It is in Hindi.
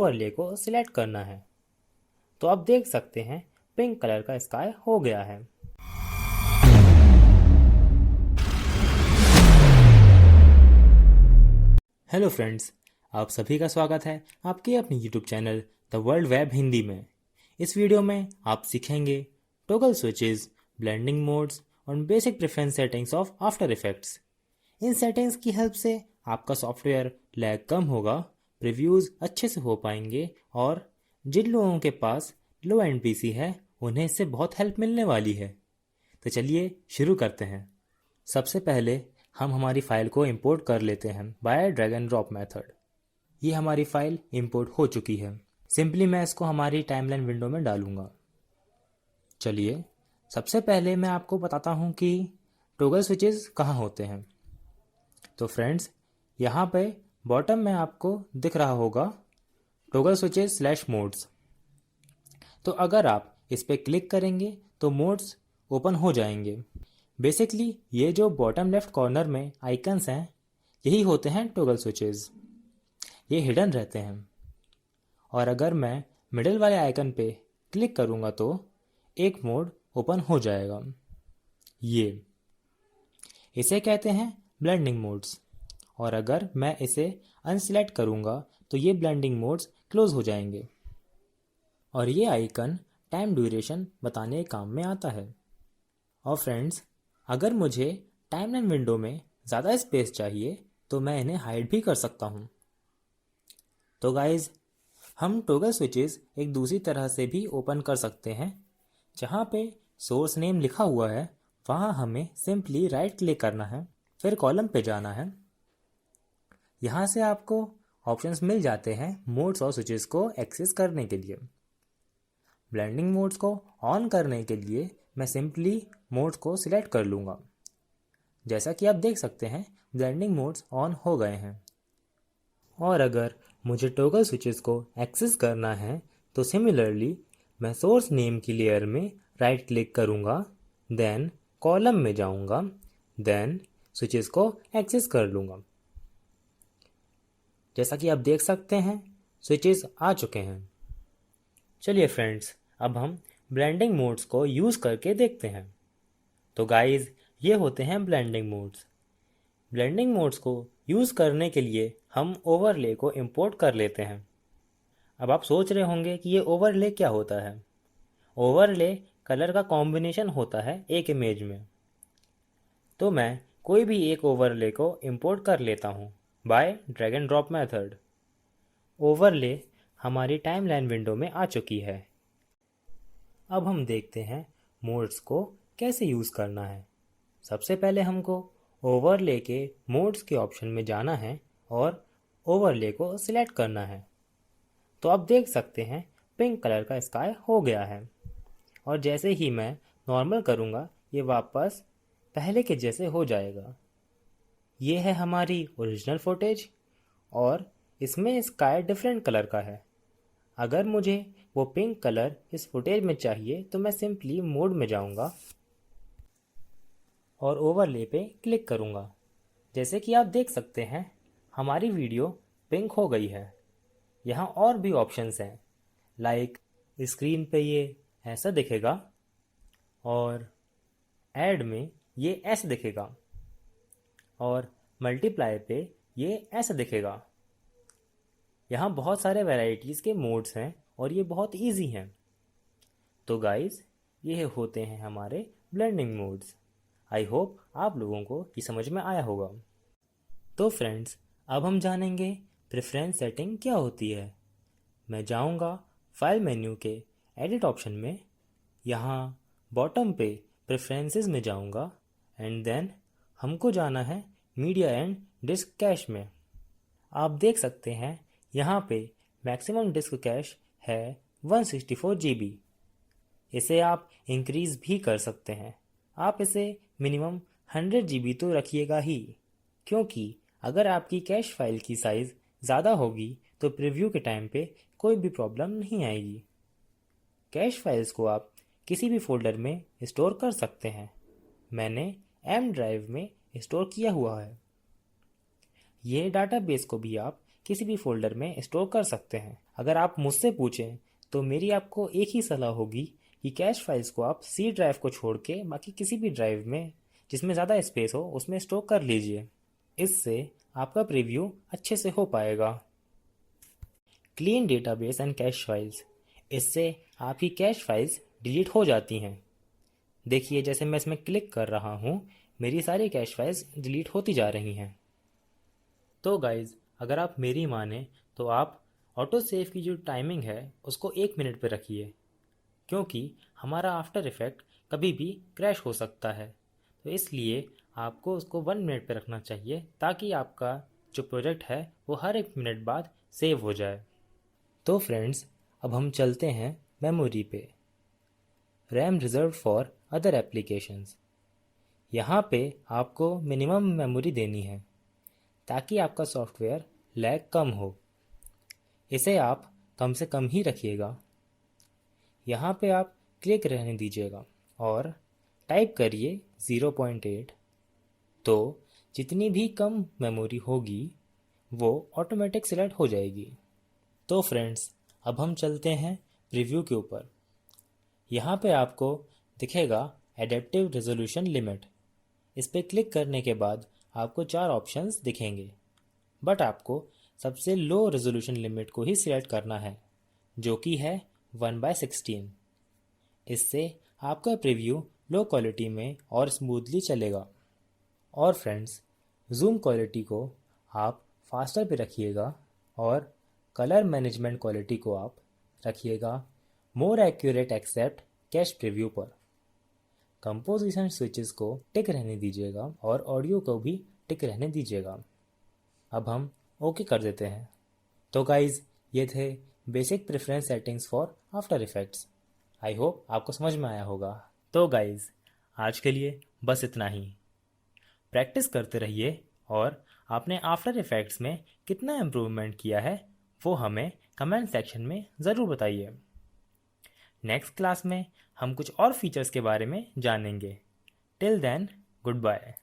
ओवरले को सिलेक्ट करना है। तो आप देख सकते हैं पिंक कलर का स्काई हो गया है। हेलो फ्रेंड्स, आप सभी का स्वागत है आपके अपने YouTube channel the world web Hindi में। इस वीडियो में आप सीखेंगे टॉगल स्विचेस, ब्लेंडिंग मोड्स और basic preference settings of after effects. In settings की हेल्प से आपका सॉफ्टवेयर लैग कम होगा, प्रीव्यूज़ अच्छे से हो पाएंगे और जिन लोगों के पास लो एंड पीसी है उन्हें इससे बहुत हेल्प मिलने वाली है। तो चलिए शुरू करते हैं। सबसे पहले हम हमारी फ़ाइल को इंपोर्ट कर लेते हैं by drag and drop method. ये हमारी फ़ाइल इंपोर्ट हो चुकी है। सिंपली मैं इसको हमारी टाइमलाइन विंडो में डालूंगा। चलिए सबसे पहले मैं आपको बताता हूँ कि टॉगल स्विचेस कहाँ होते हैं। तो फ्रेंड्स, यहाँ पे बॉटम में आपको दिख रहा होगा टॉगल स्विचेस स्लैश मोड्स। तो अगर आप इस पर क्लिक करेंगे तो मोड्स ओपन हो जाएंगे। बेसिकली ये जो बॉटम लेफ्ट कॉर्नर में आइकन्स हैं यही होते हैं टॉगल स्विचेस। ये हिडन रहते हैं। और अगर मैं मिडिल वाले आइकन पे क्लिक करूँगा तो एक मोड ओपन हो जाएगा। ये इसे कहते हैं ब्लेंडिंग मोड्स। और अगर मैं इसे अनसिलेक्ट करूँगा तो ये ब्लेंडिंग मोड्स क्लोज हो जाएंगे। और ये आइकन टाइम ड्यूरेशन बताने के काम में आता है। और फ्रेंड्स, अगर मुझे टाइमलाइन विंडो में ज़्यादा स्पेस चाहिए तो मैं इन्हें हाइड भी कर सकता हूँ। तो गाइज, हम टॉगल स्विचेस एक दूसरी तरह से भी ओपन कर सकते हैं। जहाँ पे सोर्स नेम लिखा हुआ है वहाँ हमें सिंपली राइट क्लिक करना है, फिर कॉलम पे जाना है। यहाँ से आपको ऑप्शंस मिल जाते हैं मोड्स और स्विचेस को एक्सेस करने के लिए। ब्लेंडिंग मोड्स को ऑन करने के लिए मैं सिंपली मोड्स को सिलेक्ट कर लूँगा। जैसा कि आप देख सकते हैं ब्लेंडिंग मोड्स ऑन हो गए हैं। और अगर मुझे टॉगल स्विचेस को एक्सेस करना है तो सिमिलरली मैं सोर्स नेम की लेयर में राइट क्लिक करूँगा, देन कॉलम में जाऊँगा, देन स्विचेस को एक्सेस कर लूँगा। जैसा कि आप देख सकते हैं स्विचेस आ चुके हैं। चलिए फ्रेंड्स, अब हम ब्लेंडिंग मोड्स को यूज़ करके देखते हैं। तो गाइस, ये होते हैं ब्लेंडिंग मोड्स। ब्लेंडिंग मोड्स को यूज़ करने के लिए हम ओवरले को इंपोर्ट कर लेते हैं। अब आप सोच रहे होंगे कि ये ओवरले क्या होता है। ओवरले कलर का कॉम्बिनेशन होता है एक इमेज में। तो मैं कोई भी एक ओवरले को इंपोर्ट कर लेता हूँ by drag and drop method. Overlay हमारी टाइमलाइन विंडो में आ चुकी है। अब हम देखते हैं मोड्स को कैसे यूज़ करना है। सबसे पहले हमको ओवरले के मोड्स के ऑप्शन में जाना है और ओवरले को सिलेक्ट करना है। तो आप देख सकते हैं पिंक कलर का स्काई हो गया है। और जैसे ही मैं नॉर्मल करूँगा ये वापस पहले के जैसे हो जाएगा। ये है हमारी ओरिजिनल फुटेज और इसमें स्काई डिफरेंट कलर का है। अगर मुझे वो पिंक कलर इस फुटेज में चाहिए तो मैं सिंपली मोड में जाऊंगा और ओवरले पे क्लिक करूंगा। जैसे कि आप देख सकते हैं हमारी वीडियो पिंक हो गई है। यहाँ और भी ऑप्शंस हैं, लाइक स्क्रीन पे ये ऐसा दिखेगा और ऐड में ये ऐसे दिखेगा और मल्टीप्लाई पे ये ऐसे दिखेगा। यहाँ बहुत सारे वैरायटीज़ के मोड्स हैं और ये बहुत इजी हैं। तो गाइस, ये होते हैं हमारे ब्लेंडिंग मोड्स। आई होप आप लोगों को ये समझ में आया होगा। तो फ्रेंड्स, अब हम जानेंगे प्रेफरेंस सेटिंग क्या होती है। मैं जाऊंगा फाइल मेन्यू के एडिट ऑप्शन में, यहाँ बॉटम पे प्रेफरेंसेस में जाऊंगा एंड देन हमको जाना है मीडिया एंड डिस्क कैश में। आप देख सकते हैं यहाँ पे मैक्सिमम डिस्क कैश है 164 GB। इसे आप इंक्रीज़ भी कर सकते हैं। आप इसे मिनिमम 100 GB तो रखिएगा ही, क्योंकि अगर आपकी कैश फाइल की साइज़ ज़्यादा होगी तो प्रीव्यू के टाइम पे कोई भी प्रॉब्लम नहीं आएगी। कैश फाइल्स को आप किसी भी फोल्डर में स्टोर कर सकते हैं। मैंने M ड्राइव में स्टोर किया हुआ है। ये डाटाबेस को भी आप किसी भी फोल्डर में स्टोर कर सकते हैं। अगर आप मुझसे पूछें तो मेरी आपको एक ही सलाह होगी कि कैश फाइल्स को आप सी ड्राइव को छोड़ के बाकी किसी भी ड्राइव में जिसमें ज़्यादा स्पेस हो उसमें स्टोर कर लीजिए। इससे आपका प्रीव्यू अच्छे से हो पाएगा। Clean database and cash files, इससे आपकी कैश फाइल्स डिलीट हो जाती हैं। देखिए जैसे मैं इसमें क्लिक कर रहा हूँ, मेरी सारी कैश फाइल्स डिलीट होती जा रही हैं। तो गाइज़, अगर आप मेरी माने तो आप ऑटो सेव की जो टाइमिंग है उसको 1 मिनट पे रखिए, क्योंकि हमारा आफ्टर इफ़ेक्ट कभी भी क्रैश हो सकता है। तो इसलिए आपको उसको 1 मिनट पे रखना चाहिए ताकि आपका जो प्रोजेक्ट है वो हर 1 मिनट बाद सेव हो जाए। तो फ्रेंड्स, अब हम चलते हैं मेमोरी पे। RAM reserve for other applications, यहाँ पे आपको मिनिमम मेमोरी देनी है ताकि आपका सॉफ्टवेयर लैग कम हो। इसे आप कम से कम ही रखिएगा। यहाँ पे आप क्लिक रहने दीजिएगा और टाइप करिए 0.8। तो जितनी भी कम मेमोरी होगी वो ऑटोमेटिक सिलेक्ट हो जाएगी। तो फ्रेंड्स, अब हम चलते हैं प्रीव्यू के ऊपर। यहाँ पे आपको दिखेगा एडेप्टिव रेजोल्यूशन लिमिट। इस पर क्लिक करने के बाद आपको 4 ऑप्शंस दिखेंगे, बट आपको सबसे लो रेजोल्यूशन लिमिट को ही सिलेक्ट करना है, जो कि है 1/16। इससे आपका प्रीव्यू लो क्वालिटी में और स्मूथली चलेगा। और फ्रेंड्स, जूम क्वालिटी को आप फास्टर पे रखिएगा और कलर मैनेजमेंट क्वालिटी को आप रखिएगा more accurate except cache preview पर। कंपोजिशन स्विचेस को टिक रहने दीजिएगा और ऑडियो को भी टिक रहने दीजिएगा। अब हम ओके कर देते हैं। तो गाइज, ये थे basic preference settings for after effects. I hope आपको समझ में आया होगा। तो गाइज, आज के लिए बस इतना ही। प्रैक्टिस करते रहिए और आपने आफ्टर इफेक्ट्स में कितना इम्प्रूवमेंट किया है वो हमें कमेंट सेक्शन में ज़रूर बताइए। नेक्स्ट क्लास में हम कुछ और फीचर्स के बारे में जानेंगे। Till then, good bye.